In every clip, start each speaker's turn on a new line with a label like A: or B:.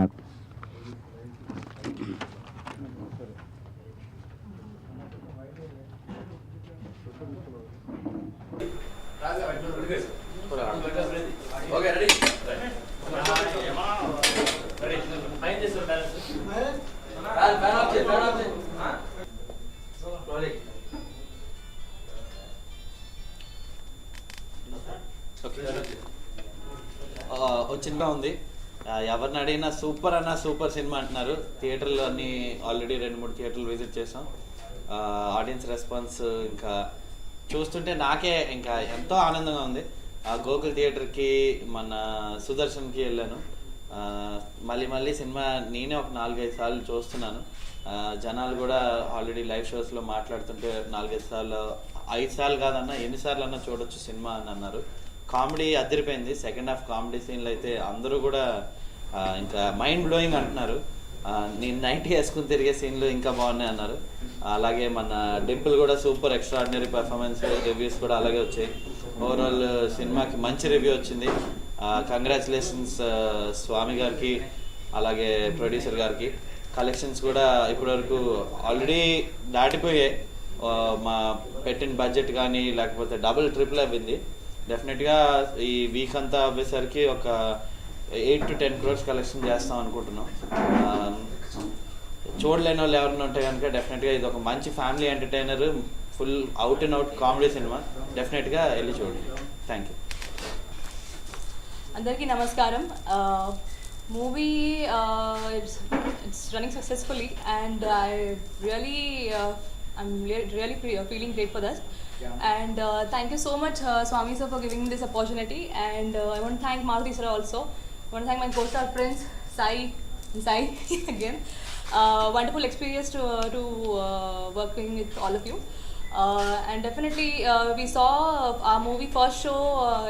A: నాకు.
B: చిన్న ఉంది, ఎవరిని అడిగినా సూపర్ అన్న సూపర్ సినిమా అంటున్నారు. థియేటర్లు అన్నీ ఆల్రెడీ 2-3 థియేటర్లు విజిట్ చేసాం. ఆడియన్స్ రెస్పాన్స్ ఇంకా చూస్తుంటే నాకే ఇంకా ఎంతో ఆనందంగా ఉంది. గోకుల్ థియేటర్కి మన సుదర్శన్కి వెళ్ళాను. మళ్ళీ సినిమా నేనే ఒక 4-5 సార్లు చూస్తున్నాను. జనాలు కూడా ఆల్రెడీ లైవ్ షోస్లో మాట్లాడుతుంటే 4-5 సార్లు, 5 సార్లు కాదన్నా ఎన్నిసార్లు అన్నా చూడొచ్చు సినిమా అని అన్నారు. కామెడీ అదిరిపోయింది. సెకండ్ హాఫ్ కామెడీ సీన్లు అయితే అందరూ కూడా ఇంకా మైండ్ బ్లోయింగ్ అంటున్నారు. నేను నైట్ వేసుకుని తిరిగే సీన్లు ఇంకా బాగున్నాయి అన్నారు. అలాగే మన డింపుల్ కూడా సూపర్ ఎక్స్ట్రాడినరీ పర్ఫార్మెన్స్, రివ్యూస్ కూడా అలాగే వచ్చాయి. ఓవరాల్ సినిమాకి మంచి రివ్యూ వచ్చింది. కంగ్రాచులేషన్స్ స్వామి గారికి, అలాగే ప్రొడ్యూసర్ గారికి. కలెక్షన్స్ కూడా ఇప్పటివరకు ఆల్రెడీ దాటిపోయాయి. మా పెట్టిన బడ్జెట్ కానీ లేకపోతే డబుల్ ట్రిపుల్ అవ్వింది. డెఫినెట్గా ఈ వీక్ అంతా అవ్వేసరికి ఒక 8 to 10 crores కలెక్షన్ చేస్తాం అనుకుంటున్నాం. చూడలేని వాళ్ళు ఎవరైనా ఉంటే కనుక డెఫినెట్గా ఇది ఒక మంచి family entertainer, full out and out comedy cinema. డెఫినెట్గా వెళ్ళి చూడండి. Thank you.
C: అందరికీ నమస్కారం. Movie it's running successfully and I'm really feeling great for this. And thank you so much Swami sir for giving this opportunity, and I want to thank Maruti sir also. I want to thank my co-star Prince, Sai again. Wonderful experience to working with all of you. And definitely we saw our movie first show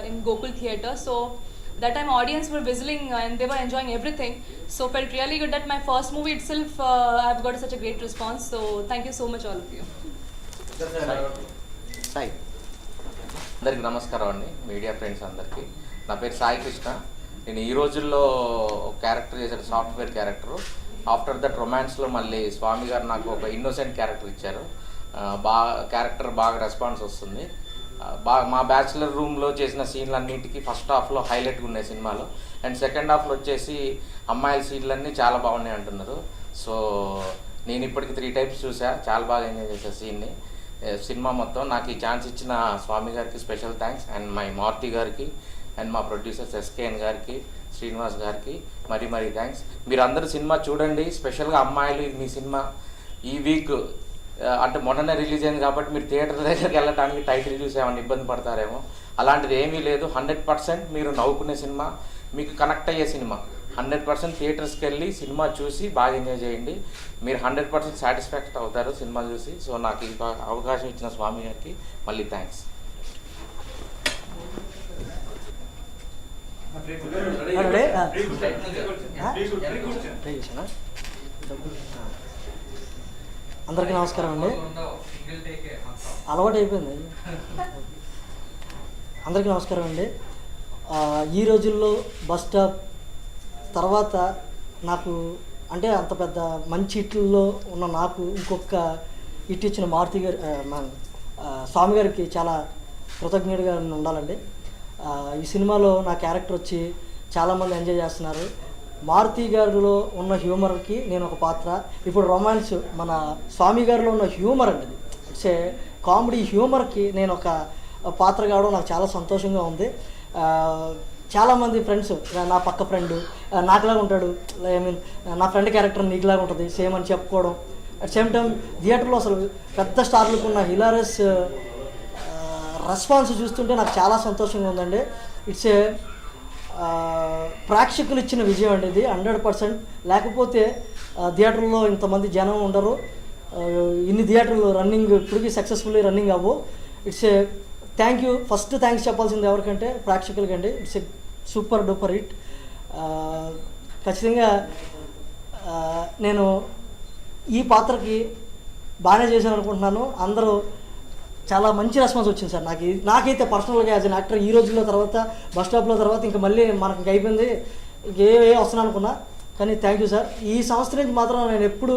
C: in Gokul Theatre, so that time audience were whistling and they were enjoying everything, so felt really good that my first movie itself I've got such a great response, so thank you so much all of you.
D: Sai అందరికి నమస్కారం అండి, media friends అందరికీ. నా పేరు సాయి కృష్ణ. నేను ఈ రోజుల్లో character చేశాను, సాఫ్ట్వేర్ క్యారెక్టరు. ఆఫ్టర్ దట్ రొమాన్స్లో మళ్ళీ స్వామి గారు నాకు ఒక ఇన్నోసెంట్ క్యారెక్టర్ ఇచ్చారు. క్యారెక్టర్ బాగా రెస్పాన్స్ వస్తుంది. మా బ్యాచులర్ రూమ్లో చేసిన సీన్లన్నింటికి ఫస్ట్ హాఫ్లో హైలైట్గా ఉన్నాయి సినిమాలో, అండ్ సెకండ్ హాఫ్లో వచ్చేసి అమ్మాయిల సీన్లన్నీ చాలా బాగున్నాయి అంటున్నారు. సో నేను ఇప్పటికి 3 times చూసా, చాలా బాగా ఎంజాయ్ చేశాను సీన్ని. సినిమా మొత్తం నాకు ఈ ఛాన్స్ ఇచ్చిన స్వామి గారికి special thanks, and my Maruti గారికి, అండ్ మా ప్రొడ్యూసర్స్ ఎస్కేఎన్ గారికి, శ్రీనివాస్ గారికి మరీ థ్యాంక్స్. మీరు అందరూ సినిమా చూడండి. స్పెషల్గా అమ్మాయిలు, మీ సినిమా ఈ వీక్ అంటే మొన్ననే రిలీజ్ అయింది కాబట్టి మీరు థియేటర్ దగ్గరికి వెళ్ళడానికి టైటిల్ చూసి ఏమైనా ఇబ్బంది పడతారేమో. అలాంటిది ఏమీ లేదు. 100% మీరు నవ్వుకునే సినిమా, మీకు కనెక్ట్ అయ్యే సినిమా. 100% థియేటర్స్కి వెళ్ళి సినిమా చూసి బాగా ఎంజాయ్ చేయండి. మీరు 100% సాటిస్ఫాక్షన్ అవుతారు సినిమా చూసి. సో నాకు ఈ అవకాశం ఇచ్చిన స్వామి గారికి మళ్ళీ థ్యాంక్స్.
E: అందరికీ నమస్కారం అండి. అలవాటు అయిపోయింది. అందరికీ నమస్కారం అండి. ఈ రోజుల్లో బస్ స్టాప్ తర్వాత నాకు అంటే అంత పెద్ద మంచి హిట్లలో ఉన్న నాకు ఇంకొక హిట్ ఇచ్చిన మారుతి గారి స్వామి గారికి చాలా కృతజ్ఞతగా ఉండాలండి. ఈ సినిమాలో నా క్యారెక్టర్ వచ్చి చాలామంది ఎంజాయ్ చేస్తున్నారు. మారుతి గారిలో ఉన్న హ్యూమర్కి నేను ఒక పాత్ర, ఇప్పుడు రొమాన్స్ మన స్వామి గారిలో ఉన్న హ్యూమర్ అండి, ఇట్స్ ఏ కామెడీ హ్యూమర్కి నేను ఒక పాత్ర కావడం నాకు చాలా సంతోషంగా ఉంది. చాలామంది ఫ్రెండ్స్, నా పక్క ఫ్రెండ్ నాకులాగా ఉంటాడు, ఐ మీన్ నా ఫ్రెండ్ క్యారెక్టర్ నీకులాగా ఉంటుంది సేమ్ అని చెప్పుకోవడం. అట్ సేమ్ టైం థియేటర్లో అసలు పెద్ద స్టార్లకు ఉన్న హిలారస్ రెస్పాన్స్ చూస్తుంటే నాకు చాలా సంతోషంగా ఉందండి. ఇట్స్ ఏ ప్రేక్షకులు ఇచ్చిన విజయం అండి ఇది 100%. లేకపోతే థియేటర్లో ఇంతమంది జనం ఉండరు, ఇన్ని థియేటర్లు రన్నింగ్ ఇప్పటికీ సక్సెస్ఫుల్లీ రన్నింగ్ అవ్వు. It's a thank you. First thanks చెప్పాల్సింది ఎవరికంటే ప్రేక్షకులకండి. It's a super duper hit. ఖచ్చితంగా నేను ఈ పాత్రకి బాగానే చేశాను అనుకుంటున్నాను. అందరూ చాలా మంచి రెస్పాన్స్ వచ్చింది సార్. నాకైతే పర్సనల్గా యాజ్ అన్ యాక్టర్ ఈ రోజుల్లో తర్వాత బస్ స్టాప్లో తర్వాత ఇంకా మళ్ళీ మనకి అయిపోయింది, ఇంకే వస్తున్నాను అనుకున్నా. కానీ థ్యాంక్ యూ సార్. ఈ సంవత్సరం నుంచి మాత్రం నేను ఎప్పుడు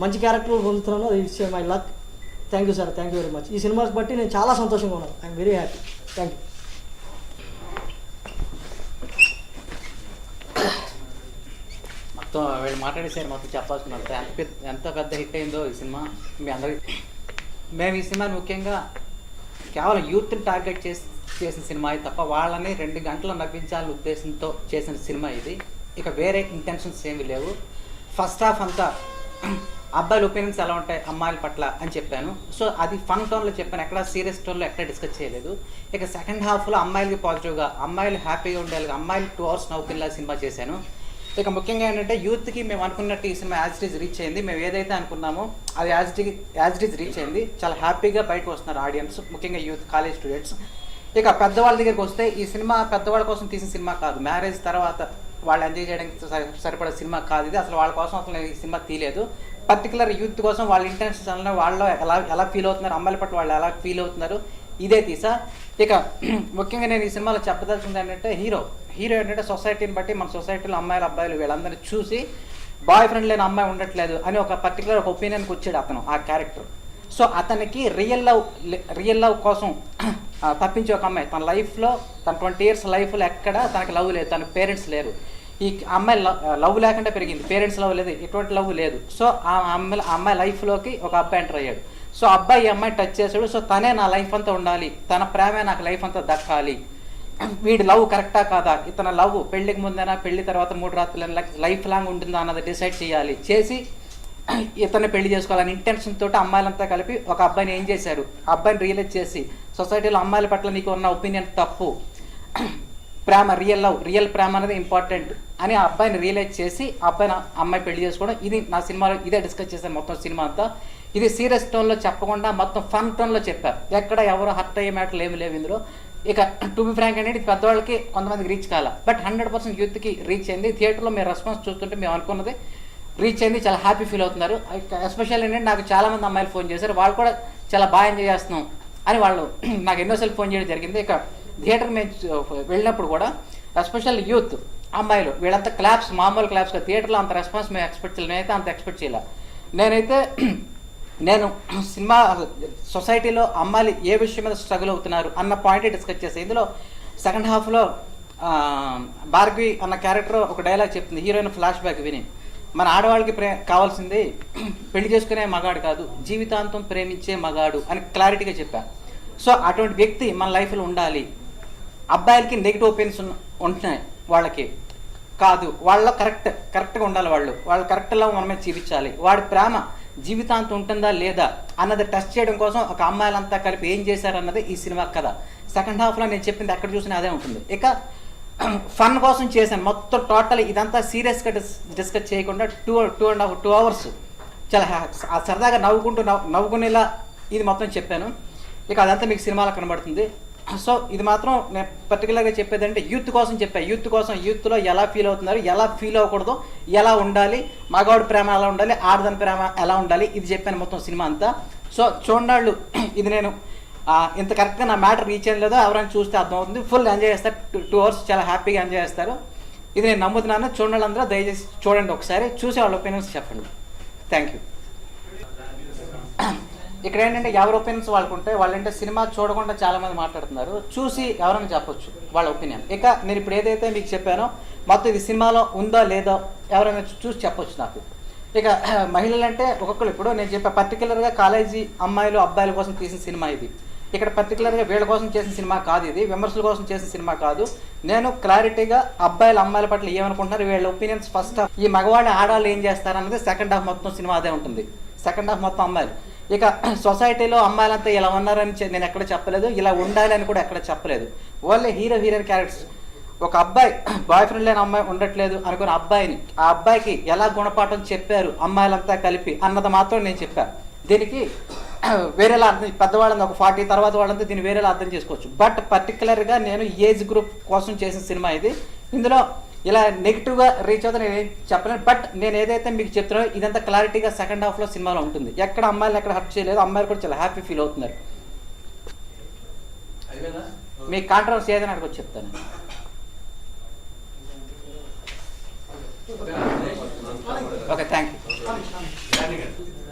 E: మంచి క్యారెక్టర్లు పొందుతున్నాను. అది it's my luck. Thank you sir, thank you very much. ఈ సినిమాకి బట్టి నేను చాలా సంతోషంగా ఉన్నాను. I'm very happy. Thank you.
A: మొత్తం వీళ్ళు మాట్లాడేసారు, మొత్తం చెప్పాల్సుకున్నారు. ఎంత పెద్ద హిట్ అయిందో ఈ సినిమా మీ అందరికీ. మేము ఈ సినిమాని ముఖ్యంగా కేవలం యూత్ని టార్గెట్ చేసిన సినిమా ఇది తప్ప వాళ్ళని 2 గంటలు నవ్వించాలనే ఉద్దేశంతో చేసిన సినిమా ఇది. ఇక వేరే ఇంటెన్షన్స్ ఏమీ లేవు. ఫస్ట్ హాఫ్ అంతా అబ్బాయిల ఒపీనియన్స్ ఎలా ఉంటాయి అమ్మాయిల పట్ల అని చెప్పాను. సో అది ఫన్ టోన్లో చెప్పాను, ఎక్కడ సీరియస్ టోన్లో ఎక్కడ డిస్కస్ చేయలేదు. ఇక సెకండ్ హాఫ్లో అమ్మాయిలకి పాజిటివ్గా, అమ్మాయిలు హ్యాపీగా ఉండేలాగా, అమ్మాయిలు 2 hours నవ్వుకునేలా సినిమా చేశాను. ఇక ముఖ్యంగా ఏంటంటే యూత్కి మేము అనుకున్నట్టు ఈ cinema as it is reach అయింది. మేము ఏదైతే అనుకున్నామో అది యాజ్ ఇట్ ఈజ్ రీచ్ అయింది. చాలా హ్యాపీగా బయటకు వస్తున్నారు ఆడియన్స్, ముఖ్యంగా యూత్, కాలేజ్ స్టూడెంట్స్. ఇక పెద్దవాళ్ళ దగ్గరికి వస్తే ఈ సినిమా పెద్దవాళ్ళ కోసం తీసిన సినిమా కాదు. మ్యారేజ్ తర్వాత వాళ్ళు ఎంజాయ్ చేయడానికి సరిపడే సినిమా కాదు ఇది. అసలు వాళ్ళ కోసం అసలు ఈ సినిమా తీయలేదు. పర్టికులర్ యూత్ కోసం వాళ్ళ ఇంటెన్షన్స్ అన్న వాళ్ళు ఎలా ఫీల్ అవుతున్నారు, అమ్మాయిల పట్ల వాళ్ళు ఎలా ఫీల్ అవుతున్నారు, ఇదే తీసా. ఇక ముఖ్యంగా నేను ఈ సినిమాలో చెప్పదలుచుకుంది ఏంటంటే హీరో ఏంటంటే సొసైటీని బట్టి మన సొసైటీలో అమ్మాయిలు అబ్బాయిలు వీళ్ళందరినీ చూసి బాయ్ ఫ్రెండ్ లేని అమ్మాయి ఉండట్లేదు అని ఒక పర్టికులర్ ఒక ఒపీనియన్కి వచ్చాడు అతను, ఆ క్యారెక్టర్. సో అతనికి రియల్ లవ్ కోసం తప్పించే ఒక అమ్మాయి తన లైఫ్లో, తన 20 years లైఫ్లో ఎక్కడ తనకి లవ్ లేదు, తన పేరెంట్స్ లేరు. ఈ అమ్మాయి లవ్ లేకుండా పెరిగింది, పేరెంట్స్ లవ్ లేదు, ఎటువంటి లవ్ లేదు. సో ఆ అమ్మాయి లైఫ్లోకి ఒక అబ్బాయి ఎంటర్ అయ్యాడు. సో అబ్బాయి ఈ అమ్మాయి టచ్ చేశాడు. సో తనే నా లైఫ్ అంతా ఉండాలి, తన ప్రేమే నాకు లైఫ్ అంతా దక్కాలి, వీడి లవ్ కరెక్టా కాదా, ఇతన లవ్ పెళ్లికి ముందైనా పెళ్లి తర్వాత 3 రాత్రులైనా లైఫ్ లాంగ్ ఉంటుందా అన్నది డిసైడ్ చేయాలి, చేసి ఇతన్ని పెళ్లి చేసుకోవాలని ఇంటెన్షన్ తోటి అమ్మాయిలంతా కలిపి ఒక అబ్బాయిని ఏం చేశారు, అబ్బాయిని రియలైజ్ చేసి సొసైటీలో అమ్మాయిల పట్ల నీకు ఉన్న ఒపీనియన్ తప్పు, ప్రేమ రియల్ ప్రేమ అనేది ఇంపార్టెంట్ అని ఆ అబ్బాయిని రియలైజ్ చేసి అమ్మాయి పెళ్లి చేసుకోవడం. ఇది నా సినిమాలో ఇదే డిస్కస్ చేశాను మొత్తం సినిమా అంతా. ఇది సీరియస్ టోన్లో చెప్పకుండా మొత్తం ఫన్ టోన్లో చెప్పారు. ఎక్కడ ఎవరు హర్ట్ అయ్యే మ్యాటర్లు ఏమి లేవు ఇందులో. ఇక టు బి ఫ్రాంక్ అనేది పెద్దవాళ్ళకి కొంతమందికి రీచ్ కాల, బట్ 100% యూత్కి రీచ్ అయింది. థియేటర్లో మేము రెస్పాన్స్ చూస్తుంటే మేము అనుకున్నది రీచ్ అయింది, చాలా హ్యాపీ ఫీల్ అవుతున్నారు. ఎస్పెషల్ ఏంటంటే నాకు చాలామంది అమ్మాయిలు ఫోన్ చేశారు, వాళ్ళు కూడా చాలా బాగా ఎంజాయ్ చేస్తున్నాం అని వాళ్ళు నాకు ఎన్నోసార్లు ఫోన్ చేయడం జరిగింది. ఇక థియేటర్ మేము వెళ్ళినప్పుడు కూడా ఎస్పెషల్ యూత్ అమ్మాయిలు వీళ్ళంతా క్లాప్స్, మామూలు క్లాప్స్, థియేటర్లో అంత రెస్పాన్స్ మేము ఎక్స్పెక్ట్ చేయలేదు. నేనైతే అంత ఎక్స్పెక్ట్ చేయలే. నేను సినిమా సొసైటీలో అమ్మాయిలు ఏ విషయం మీద స్ట్రగుల్ అవుతున్నారు అన్న పాయింట్ డిస్కస్ చేస్తాను. ఇందులో సెకండ్ హాఫ్లో భార్గవి అన్న క్యారెక్టర్ ఒక డైలాగ్ చెప్తుంది హీరోయిన్ ఫ్లాష్ బ్యాక్ విని, మన ఆడవాళ్ళకి కావాల్సింది పెళ్లి చేసుకునే మగాడు కాదు, జీవితాంతం ప్రేమించే మగాడు అని క్లారిటీగా చెప్పాను. సో అటువంటి వ్యక్తి మన లైఫ్లో ఉండాలి. అబ్బాయిలకి నెగిటివ్ ఒపీనియన్స్ ఉంటున్నాయి, వాళ్ళకి కాదు, వాళ్ళ కరెక్ట్గా ఉండాలి, వాళ్ళు కరెక్ట్లా మనమే చూపించాలి. వాడి ప్రేమ జీవితాంతం ఉంటుందా లేదా అన్నది టెస్ట్ చేయడం కోసం ఒక అమ్మాయిలంతా కలిపి ఏం చేశారన్నది ఈ సినిమా కథ. సెకండ్ హాఫ్లో నేను చెప్పింది ఎక్కడ చూసినా అదే ఉంటుంది. ఇక ఫన్ కోసం చేశాను మొత్తం. టోటల్ ఇదంతా సీరియస్గా డిస్కస్ చేయకుండా 2 hours చాలా సరదాగా నవ్వుకునేలా ఇది మొత్తం చెప్పాను. ఇక అదంతా మీకు సినిమాలో కనబడుతుంది. సో ఇది మాత్రం నేను పర్టికులర్గా చెప్పేది అంటే యూత్ కోసం చెప్పాను. యూత్లో ఎలా ఫీల్ అవుతున్నారు, ఎలా ఫీల్ అవ్వకూడదు, ఎలా ఉండాలి, మగవాడి ప్రేమ ఎలా ఉండాలి, ఆడదాని ప్రేమ ఎలా ఉండాలి, ఇది చెప్పాను మొత్తం సినిమా అంతా. సో చూడాళ్ళు ఇది నేను ఇంత కరెక్ట్గా నా మ్యాటర్ రీచ్ అయ్యేది లేదో ఎవరైనా చూస్తే అర్థమవుతుంది. ఫుల్ ఎంజాయ్ చేస్తారు, 2 hours చాలా హ్యాపీగా ఎంజాయ్ చేస్తారు. ఇది నేను నమ్ముతున్నాను. చూడాలందరూ దయచేసి చూడండి, ఒకసారి చూసి వాళ్ళ ఒపీనియన్స్ చెప్పండి. Thank you. ఇక్కడ ఏంటంటే ఎవరి ఒపీనియన్స్ వాళ్ళకుంటే, వాళ్ళంటే సినిమా చూడకుండా చాలామంది మాట్లాడుతున్నారు, చూసి ఎవరైనా చెప్పొచ్చు వాళ్ళ ఒపీనియన్. ఇక నేను ఇప్పుడు ఏదైతే మీకు చెప్పానో మొత్తం ఇది సినిమాలో ఉందో లేదో ఎవరైనా చూసి చెప్పొచ్చు నాకు. ఇక మహిళలు అంటే ఒక్కొక్కరు ఇప్పుడు నేను చెప్పా పర్టికులర్గా కాలేజీ అమ్మాయిలు అబ్బాయిల కోసం తీసిన సినిమా ఇది. ఇక్కడ పర్టికులర్గా వీళ్ళ కోసం చేసిన సినిమా కాదు, ఇది విమర్శల కోసం చేసిన సినిమా కాదు. నేను క్లారిటీగా అబ్బాయిలు అమ్మాయిల పట్ల ఏమనుకుంటున్నారు, వీళ్ళ ఒపీనియన్స్ ఫస్ట్ హాఫ్, ఈ మగవాళ్ళు ఆడాలి ఏం చేస్తారన్నది సెకండ్ హాఫ్ మొత్తం సినిమా అదే ఉంటుంది. సెకండ్ హాఫ్ మొత్తం అమ్మాయిలు. ఇక సొసైటీలో అమ్మాయిలంతా ఇలా ఉన్నారని నేను ఎక్కడ చెప్పలేదు, ఇలా ఉండాలి అని కూడా ఎక్కడ చెప్పలేదు. Only heroine characters. ఒక అబ్బాయి బాయ్ ఫ్రెండ్ లేని అమ్మాయి ఉండట్లేదు అనుకున్న అబ్బాయిని, ఆ అబ్బాయికి ఎలా గుణపాఠం చెప్పారు అమ్మాయిలంతా కలిపి అన్నది మాత్రం నేను చెప్పాను. దీనికి వేరేలా అర్థం, పెద్దవాళ్ళని ఒక 40 తర్వాత వాళ్ళంతా దీన్ని వేరేలా అర్థం చేసుకోవచ్చు. బట్ పర్టికులర్గా నేను ఏజ్ గ్రూప్ కోసం చేసిన సినిమా ఇది. ఇందులో ఇలా నెగిటివ్గా రీచ్ అవుతా నేను ఏం చెప్పలేను. బట్ నేను ఏదైతే మీకు చెప్తున్నానో ఇదంతా క్లారిటీగా సెకండ్ హాఫ్లో సినిమాలో ఉంటుంది. ఎక్కడ అమ్మాయిలు ఎక్కడ హర్ట్ చేయలేదు, అమ్మాయిలు కూడా చాలా హ్యాపీ ఫీల్ అవుతున్నారు. మీకు కాంట్రవర్సీ ఏదైనా అక్కడికి వచ్చి చెప్తాను. Okay thank you